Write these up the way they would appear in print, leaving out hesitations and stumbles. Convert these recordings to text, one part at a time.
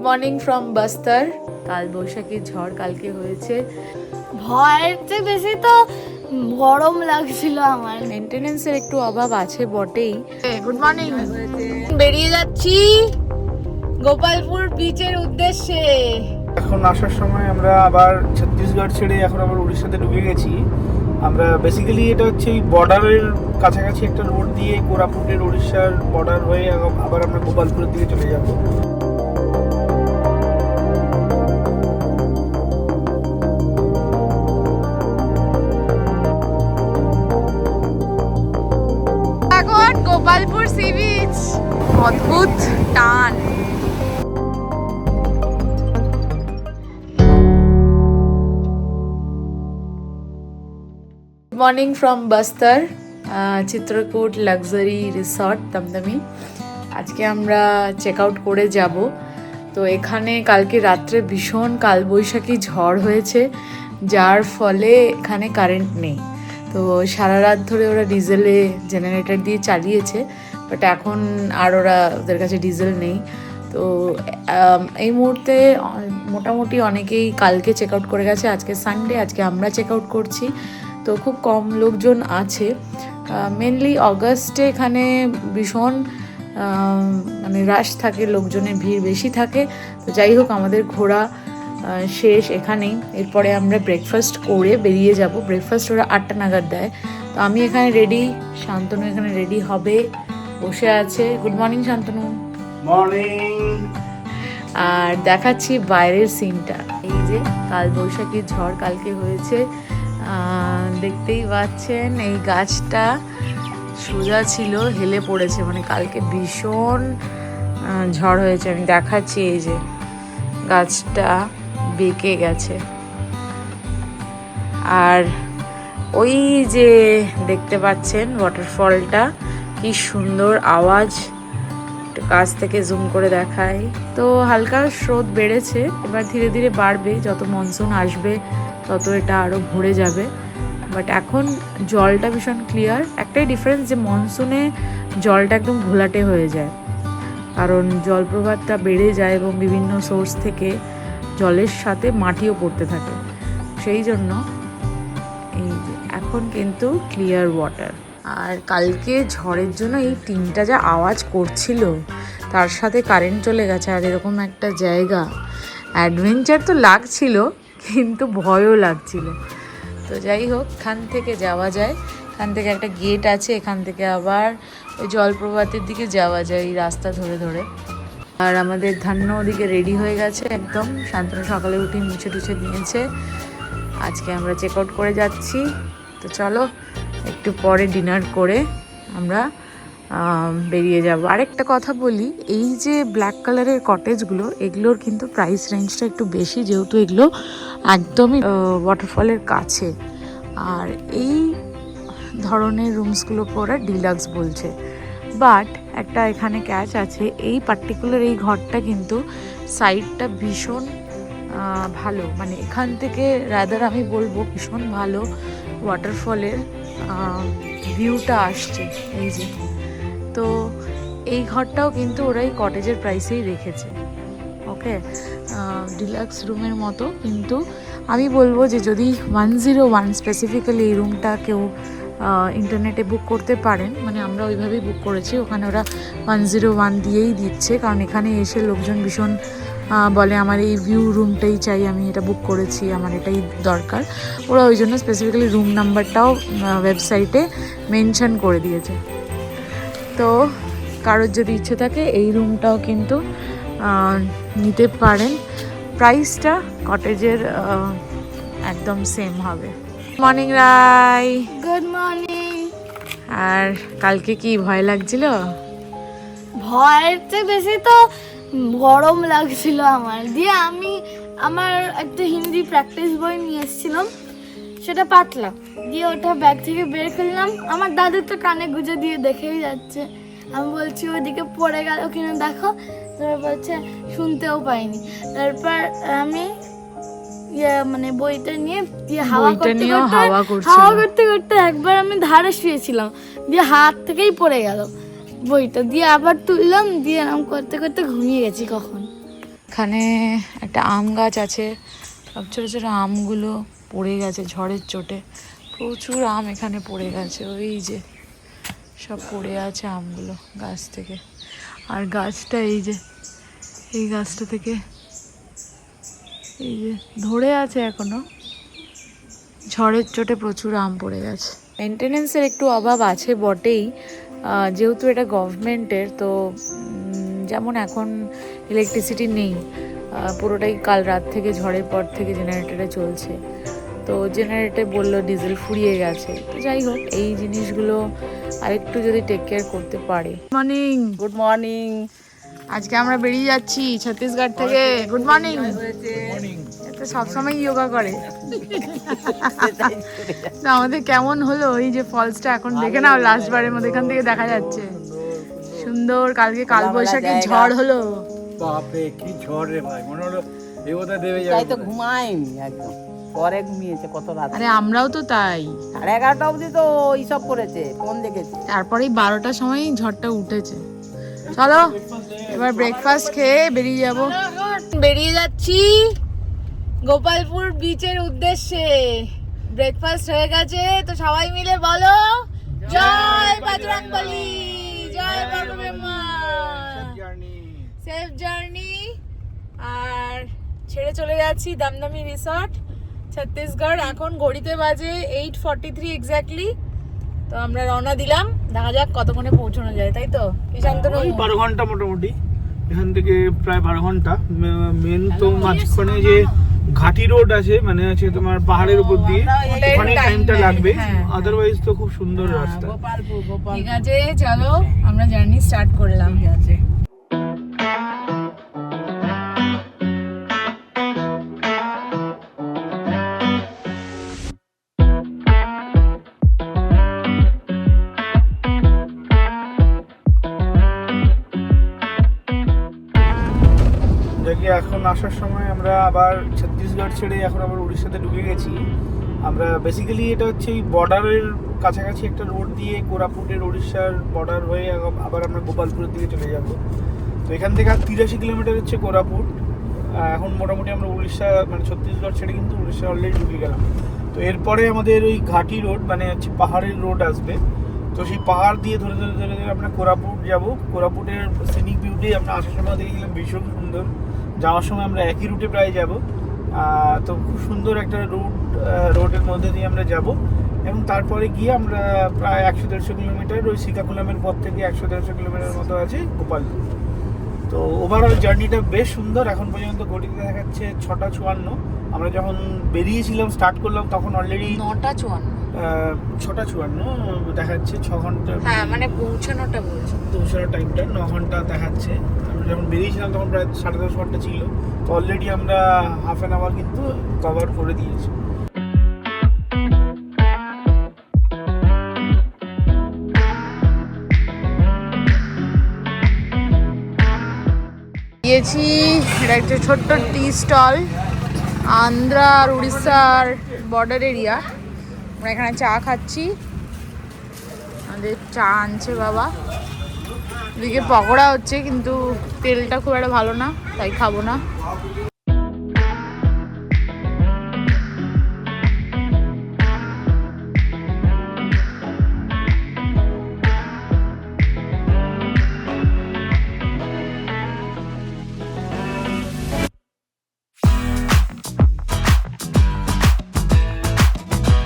Morning from Bastar. কাল বৈশাখীর ঝড় কালকে হয়েছে। ভয়ের চেয়ে বেশি তো গরম লাগছিল আমার। মেনটেনেন্সের একটু অভাব আছে বটেই। Good morning. বেরিয়ে যাচ্ছি গোপালপুর বিচের উদ্দেশ্যে। এখন আসার সময় আমরা আবার ছত্তিশগড় ছেড়ে এখন আবার উড়িষ্যাতে ঢুকে গেছি। আমরা বেসিক্যালি এটা হচ্ছে এই বর্ডারের কাছাকাছি একটা রোড দিয়ে কোরাপুটের উড়িষ্যার বর্ডার হয়ে আবার আমরা গোপালপুরের দিকে চলে যাব। এখন গোপালপুর সি বিচ, অদ্ভুত টান। Morning from Bastar, Chitrakoot luxury resort Damdami. আজকে আমরা চেক আউট করে যাব। তো এখানে কালকে রাত্রে ভীষণ কালবৈশাখী ঝড় হয়েছে, যার ফলে এখানে কারেন্ট নেই। তো সারা রাত ধরে ওরা ডিজেলে জেনারেটর দিয়ে চালিয়েছে, বাট এখন আর ওদের কাছে ডিজেল নেই। তো এই মুহূর্তে মোটামুটি অনেকেই কালকে চেক আউট করে গেছে। আজকে সানডে, আজকে আমরা চেক আউট করছি। তো খুব কম লোকজন আছে। মেনলি অগাস্টে এখানে ভীষণ মানে রাশ থাকে, লোকজনের ভিড় বেশি থাকে। তো যাই হোক, আমাদের ঘোরা শেষ এখানেই। এরপরে আমরা ব্রেকফাস্ট করে বেরিয়ে যাব। ব্রেকফাস্ট ওরা 8টা নাগাদ দেয়। তো আমি এখানে রেডি, শান্তনু এখানে রেডি হবে, বসে আছে। Good morning Shantanu. মর্নিং। আর দেখাচ্ছি বাইরের সিনটা। এই যে কালবৈশাখীর ঝড় কালকে হয়েছে, দেখতেই পাচ্ছেন। এই গাছটা সোজা ছিল, হেলে পড়েছে, মানে কালকে ভীষণ ঝড় হয়েছে। আমি দেখাচ্ছি, এই যে গাছটা বেঁকে গেছে। আর ওই যে দেখতে পাচ্ছেন ওয়াটারফলটা, কি সুন্দর আওয়াজ। একটু কাছ থেকে জুম করে দেখাই। তো হালকা স্রোত বেড়েছে, এবার ধীরে ধীরে বাড়বে। যত মনসুন আসবে তত এটা আরও ভরে যাবে। বাট এখন জলটা ভীষণ ক্লিয়ার। একটাই ডিফারেন্স, যে মনসুনে জলটা একদম ঘোলাটে হয়ে যায়, কারণ জলপ্রপাতটা বেড়ে যায় এবং বিভিন্ন সোর্স থেকে জলের সাথে মাটিও পড়তে থাকে। সেই জন্য এই যে এখন কিন্তু ক্লিয়ার ওয়াটার। আর কালকে ঝড়ের জন্য এই টিনটা যা আওয়াজ করছিল, তার সাথে কারেন্ট চলে গেছে। আর এরকম একটা জায়গা, অ্যাডভেঞ্চার তো লাগছিল কিন্তু ভয়ও লাগছিল। তো যাই হোক, এখান থেকে যাওয়া যায়। এখান থেকে একটা গেট আছে, এখান থেকে আবার ওই জলপ্রপাতের দিকে যাওয়া যায় এই রাস্তা ধরে ধরে। আর আমাদের ধান্য ওদিকে রেডি হয়ে গেছে একদম। শান্তনু সকালে উঠে মুছে টুছে নিয়েছে। আজকে আমরা চেক আউট করে যাচ্ছি। তো চলো, একটু পরে ডিনার করে আমরা বেরিয়ে যাব। আরেকটা কথা বলি, এই যে ব্ল্যাক কালারের কটেজগুলো, এগুলোর কিন্তু প্রাইস রেঞ্জটা একটু বেশি, যেহেতু এগুলো একদমই ওয়াটারফলের কাছে। আর এই ধরনের রুমসগুলোকে ওরা ডিলাক্স বলছে। বাট একটা এখানে ক্যাচ আছে, এই পার্টিকুলার এই ঘরটা কিন্তু সাইডটা ভীষণ ভালো, মানে এখান থেকে রাদার আমি বলবো ভীষণ ভালো ওয়াটারফলের ভিউটা আসছে। এই যে, তো এই ঘরটাও কিন্তু ওরা এই কটেজের প্রাইসেই রেখেছে। ওকে, ডিলাক্স রুমের মতো। কিন্তু আমি বলবো যে যদি 101 স্পেসিফিক্যালি এই রুমটা কেউ ইন্টারনেটে বুক করতে পারেন, মানে আমরা ওইভাবেই বুক করেছি। ওখানে ওরা 101 দিয়েই দিচ্ছে, কারণ এখানে এসে লোকজন ভীষণ বলে আমার এই ভিউ রুমটাই চাই, আমি এটা বুক করেছি, আমার এটাই দরকার। ওরা ওই জন্য স্পেসিফিক্যালি রুম নাম্বারটাও ওয়েবসাইটে মেনশন করে দিয়েছে। তো কারোর যদি ইচ্ছে থাকে এই রুমটাও কিন্তু নিতে পারেন। প্রাইসটা কটেজের একদম সেম হবে। মর্নিং রাই। Good morning. আর কালকে কি ভয় লাগছিল? ভয়ের চেয়ে বেশি তো গরম লাগছিল আমার। দিয়ে আমি আমার একটা হিন্দি প্র্যাকটিস বই নিয়ে এসেছিলাম, সেটা পাতলাম। দিয়ে ওটা ব্যাগ থেকে বের করলাম। আমার দাদু তো কানে গুঁজে দিয়ে দেখেই যাচ্ছে। আমি বলছি ওইদিকে পড়ে গেল কিনা দেখো। তারপর বলছে শুনতেও পাইনি। তারপর আমি মানে বইটা নিয়ে দিয়ে হাওয়া করতে করতে একবার আমি ধারে শুয়েছিলাম, দিয়ে হাত থেকেই পড়ে গেল বইটা। দিয়ে আবার তুললাম, দিয়ে এরকম করতে করতে ঘুমিয়ে গেছি কখন। এখানে একটা আম গাছ আছে, সব ছোটো ছোটো আমগুলো পড়ে গেছে ঝড়ের চোটে, প্রচুর আম এখানে পড়ে গেছে, ওই যে সব পড়ে আছে আমগুলো গাছ থেকে। আর গাছটা এই যে, এই গাছটা থেকে এই যে ধরে আছে এখনো, ঝড়ের চোটে প্রচুর আম পড়ে গেছে। মেনটেনেন্সের একটু অভাব আছে বটেই, যেহেতু এটা গভর্নমেন্টের, তো যেমন এখন ইলেকট্রিসিটি নেই, পুরোটাই কাল রাত থেকে ঝড়ের পর থেকে জেনারেটরে চলছে, তো জেনারেটরে বললো ডিজেল ফুরিয়ে গেছে। তো যাই হোক, এই জিনিসগুলো আরেকটু যদি টেক কেয়ার করতে পারে। Morning, good morning. আজকে আমরা বেরিয়ে যাচ্ছি ছত্তিশগড় থেকে। Good morning. তো সবসময় যোগা করে। তো আমাদের কেমন হলো এই যে ফলসটা, এখন দেখে নাও, লাস্ট বারের মধ্যে এখান থেকে দেখা যাচ্ছে সুন্দর। কালকে কালবৈশাখী ঝড় হলো, বাপরে কি ঝড় রে ভাই, মনে হলো দেবতা দেবে যাবে। তাই তো ঘুমাইনি একদম, পরে ঘুমিয়েছে কত রাত। আরে আমরাও তো তাই, 11:30 অবধি তো এইসব করেছে, ফোন দেখেছে। তারপরেই 12টার সময় ঝড়টা উঠেছে। চলো এবার ব্রেকফাস্ট খেয়ে বেরিয়ে যাব। বেরিয়ে যাচ্ছি গোপালপুর বিচের উদ্দেশ্যে। ব্রেকফাস্ট হয়ে গেছে, তো সবাই মিলে বলো জয় বজরংবলী, জয় বাবা, সেফ জার্নি। আর ছেড়ে চলে যাচ্ছি দামদামি রিসর্ট ছত্তিশগড়। এখন ঘড়িতে বাজে 8:43 এক্স্যাক্টলি। তো আমরা রওনা দিলাম, দেখা যাক কতক্ষণে পৌঁছানো যায়, তাই তো শান্তনু? 12 ঘন্টা মোটামুটি, এখান থেকে প্রায় 12 ঘন্টা। মেন তো মাঝখানে যে ঘাটি রোড আছে, মানে আছে তোমার পাহাড়ের উপর দিয়ে, ওখানে টাইমটা লাগবে, আদারওয়াইজ তো খুব সুন্দর রাস্তা। ঠিক আছে, চলো আমরা জার্নি স্টার্ট করলাম। ঠিক আছে, এখন আসার সময় আমরা আবার ছত্তিশগড় ছেড়ে এখন আবার উড়িষ্যাতে ঢুকে গেছি। আমরা বেসিক্যালি এটা হচ্ছে এই বর্ডারের কাছাকাছি একটা রোড দিয়ে কোরাপুটের উড়িষ্যার বর্ডার হয়ে আবার আমরা গোপালপুরের দিকে চলে যাব। তো এখান থেকে আর 83 কিলোমিটার হচ্ছে কোরাপুট। এখন মোটামুটি আমরা উড়িষ্যা মানে ছত্তিশগড় ছেড়ে কিন্তু উড়িষ্যা অলরেডি ঢুকে গেলাম। তো এরপরে আমাদের ওই ঘাটি রোড মানে হচ্ছে পাহাড়ের রোড আসবে। তো সেই পাহাড় দিয়ে ধরে ধরে ধরে ধরে আমরা কোরাপুট যাব। কোরাপুটের সিনিক বিউটি আমরা আসার সময় দেখেছিলাম ভীষণ সুন্দর, যাওয়ার সময় আমরা একই রুটে প্রায় যাব। তো খুব সুন্দর একটা রোডের মধ্যে দিয়ে আমরা যাব, এবং তারপরে গিয়ে আমরা প্রায় 100-150 কিলোমিটার ওই শ্রীকাকুলামের পর থেকে 100-150 কিলোমিটার মতো আছে গোপালপুর। তো ওভারঅল জার্নিটা বেশ সুন্দর। এখন পর্যন্ত ঘড়িতে দেখাচ্ছে 6:54। আমরা যখন বেরিয়েছিলাম স্টার্ট করলাম তখন অলরেডি 6:54 দেখাচ্ছে, 6 ঘন্টা। হ্যাঁ মানে পৌঁছানোটা বলছো, পৌঁছানোর টাইমটা 9 ঘন্টা দেখাচ্ছে। আমরা যখন বেরিয়েছিলাম তখন প্রায় 10:30 ঘন্টা ছিল। তো অলরেডি আমরা হাফ অ্যান আওয়ার কিন্তু কভার করে দিয়েছি। গিয়েছি, এটা একটা ছোট্ট টি স্টল, আন্ধ্রা আর উড়িষ্যার বর্ডার এরিয়া। আমরা এখানে চা খাচ্ছি, আমাদের চা আনছে বাবা। এদিকে পকোড়া হচ্ছে, কিন্তু তেলটা খুব একটা ভালো না, তাই খাবো না।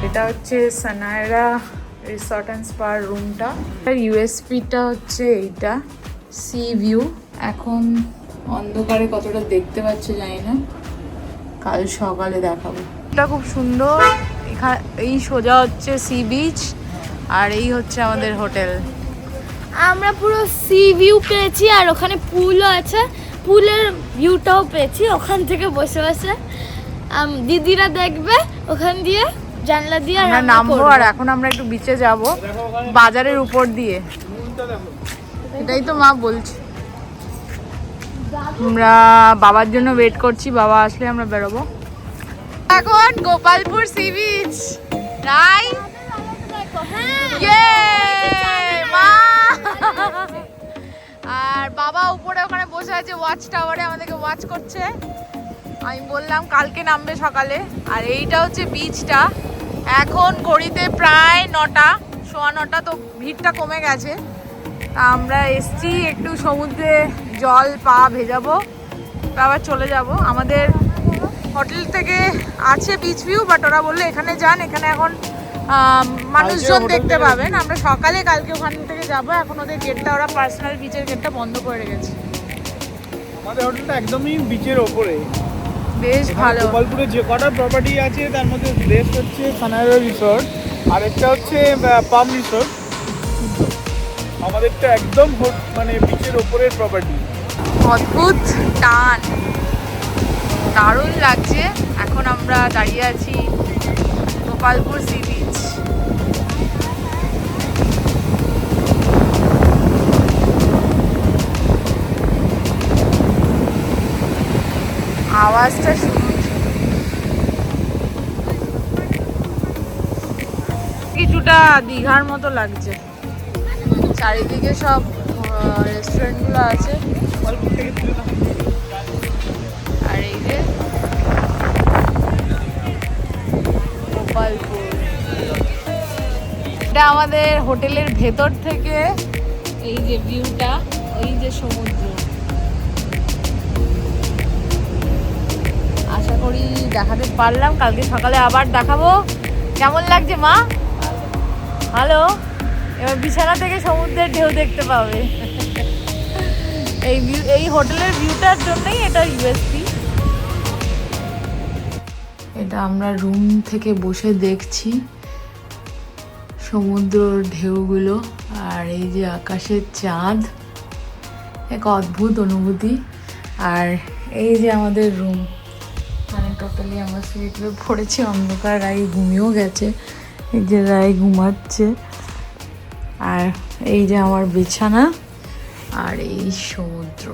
এটা হচ্ছে সানায়রা রিসর্ট অ্যান্ড স্পার রুমটা। ইউএসপিটা হচ্ছে এইটা, সি ভিউ। এখন অন্ধকারে কতটা দেখতে পাচ্ছে জানি না, কাল সকালে দেখাবো। এটা খুব সুন্দর। এখানে এই সোজা হচ্ছে সি বিচ, আর এই হচ্ছে আমাদের হোটেল। আমরা পুরো সি ভিউ পেয়েছি, আর ওখানে পুলও আছে, পুলের ভিউটাও পেয়েছি। ওখান থেকে বসে বসে দিদিরা দেখবে ওখান দিয়ে জানলা দিয়ে। আমরা নামবো, আর এখন আমরা একটু বিচে যাব বাজারের উপর দিয়ে। এটাই তো মা বলছে। আমরা বাবার জন্য ওয়েট করছি, বাবা আসলে আমরা বেরোবো। এখন গোপালপুর সি বিচ রাই। আর বাবা উপরে ওখানে বসে আছে ওয়াচ টাওয়ারে, আমাদেরকে ওয়াচ করছে। আমি বললাম কালকে নামবে সকালে। আর এইটা হচ্ছে বিচটা। এখন ঘড়িতে প্রায় 9টা, সোয়া 9টা, তো ভিড়টা কমে গেছে। তা আমরা এসছি একটু সমুদ্রে জল পা ভেজাবো, আবার চলে যাব। আমাদের হোটেল থেকে আছে বিচ ভিউ, বাট ওরা বললো এখানে যান, এখানে এখন মানুষজন দেখতে পাবেন। আমরা সকালে কালকে ওখান থেকে যাব। এখন ওদের গেটটা, ওরা পার্সোনাল বিচের গেটটা বন্ধ করে রেখেছে। আমাদের হোটেলটা একদমই বিচের ওপরে, বেশ ভালো। গোপালপুরে যে কটা প্রপার্টি আছে তার মধ্যে বেস্ট হচ্ছে সানারা রিসোর্ট, আর একটা হচ্ছে পাম রিসোর্ট। আমাদেরটা একদম মানে বিচের ওপরের প্রপার্টি। অদ্ভুত টান, দারুণ লাগছে। এখন আমরা দাঁড়িয়ে আছি গোপালপুর সি বিচ। আওয়াজটা শুনুন, কিছুটা দীঘার মতো লাগছে। চারিদিকে সব রেস্টুরেন্টগুলো আছে। আর এই যে গোপালপুর, এটা আমাদের হোটেলের ভেতর থেকে এই যে ভিউটা, এই যে সমুদ্র। আশা করি দেখাতে পারলাম, কালকে সকালে আবার দেখাবো। কেমন লাগছে মা? ভালো। এবার বিছানা থেকে সমুদ্রের ঢেউ দেখতে পাবে। এই হোটেলের ভিউটার জন্যই এটা ইউএসপি। এটা আমরা রুম থেকে বসে দেখছি সমুদ্রের ঢেউগুলো, আর এই যে আকাশের চাঁদ, এক অদ্ভুত অনুভূতি। আর এই যে আমাদের রুম, মানে টোটালি আমরা শুয়ে পড়েছি, অন্ধকার, রাই ঘুমিয়েও গেছে। এই যে রাই ঘুমাচ্ছে, আর এই যে আমার বিছানা, আর এই সমুদ্র।